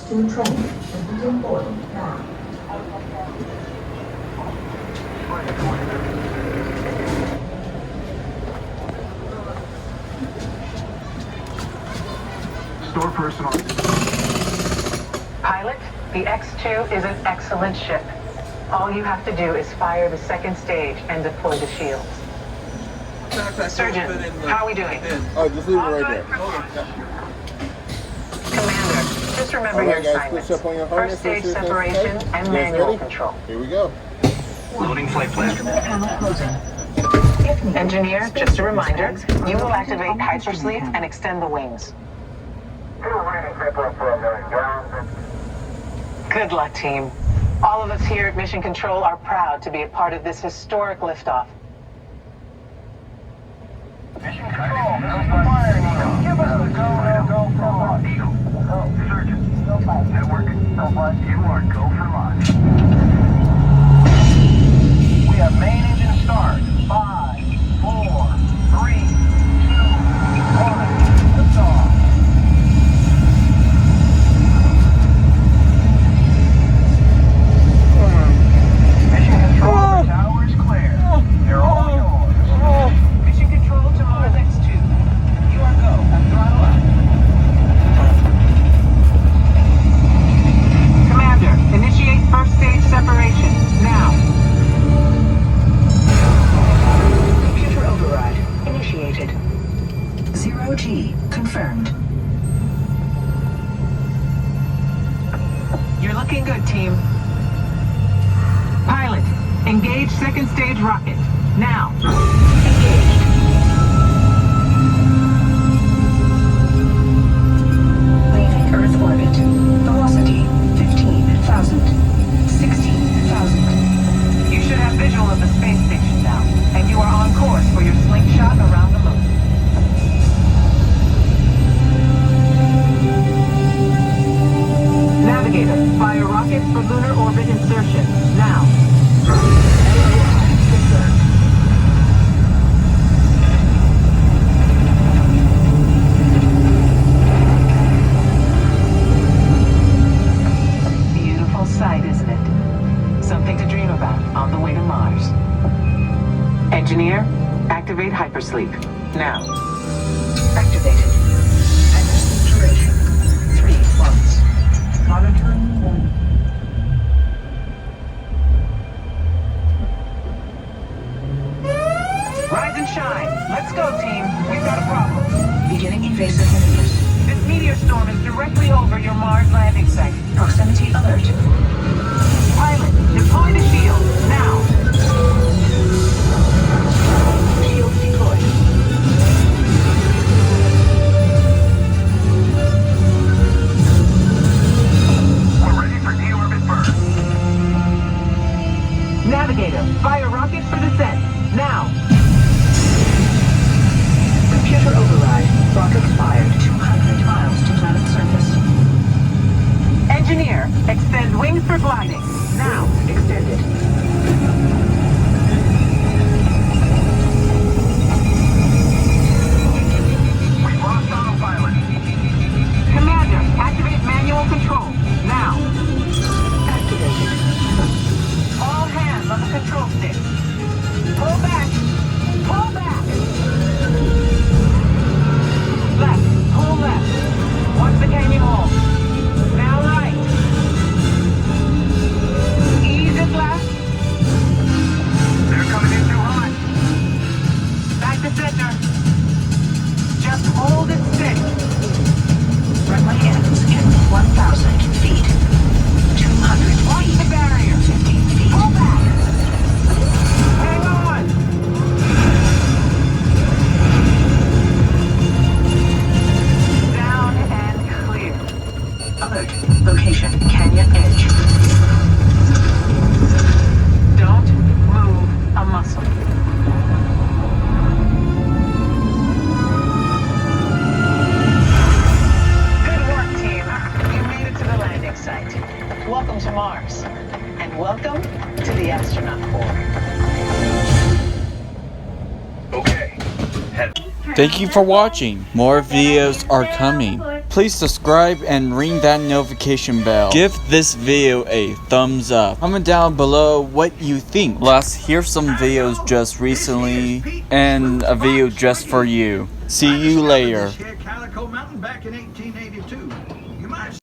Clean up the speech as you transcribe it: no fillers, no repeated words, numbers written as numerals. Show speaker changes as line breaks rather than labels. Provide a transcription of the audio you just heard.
X2 train is begin boarding now.
Store personnel.
Pilot, the X2 is an excellent ship. All you have to do is fire the second stage and deploy the shields. Surgeon, how are we doing?
Oh, just leave it right there.
Commander, just remember your assignments. First stage separation and manual control.
Here we go.
Loading flight plan.
Engineer, just a reminder, you will activate hypersleep and extend the wings. Good luck, team. All of us here at Mission Control are proud to be a part of this historic liftoff.
Mission Control, this is the fire Eagle. Give us the go for launch. Eagle. Surgeon. Network. You are go for launch. We have main engine start. 5, 4, 3, 2, 1. Lift off. Mission Control, the tower is clear. They're all yours.
Mission Control to Mars X2. You are go and throttle up. Commander, initiate first stage separation, now. Computer override initiated. 0G confirmed. You're looking good, team. Pilot, engage second stage rocket, now. Engaged. Leaving Earth orbit. Velocity 15,000. 16,000. You should have visual of the space station now, and you are on course for your slingshot around the moon. Navigator, fire rockets for lunar orbit insertion, now. LOI confirmed. Beautiful sight, isn't it? Something to dream about on the way to Mars. Engineer, activate hypersleep, now. Activated. Hypersleep duration, 3 months. Monitoring on. Rise and shine. Let's go, team. We've got a problem. Beginning invasive maneuvers. This meteor storm is directly over your Mars landing site. Proximity alert. Pilot, deploy the shield, now. Shield deployed. Navigator, fire rockets for descent, now. Computer override. Rockets fired 200 miles to planet surface. Engineer, extend wings for gliding, now. Extended.
We've lost autopilot.
Commander, activate manual control, now. Activated. All hands on the control stick. Pull back! Pull back! Left. Pull left. Watch the canyon wall. Now right. Ease it left.
They're coming in too hot.
Back to center. Just hold it steady. Runway ends in 1,000 feet. 200 feet. Watch the barrier. 15 feet. Pull back. Hang on. Down and clear. Alert. Location. Canyon edge. Don't move a muscle. Good work, team. You made it to the landing site. Welcome to Mars. And welcome to the astronaut corps.
Okay.
Thank you for watching. More videos are coming.
Please subscribe and ring that notification bell. Give this video a thumbs up. Comment down below what you think. Plus, here's some videos just recently and a video just for you. See you later.
Calico Mountain back in 1880.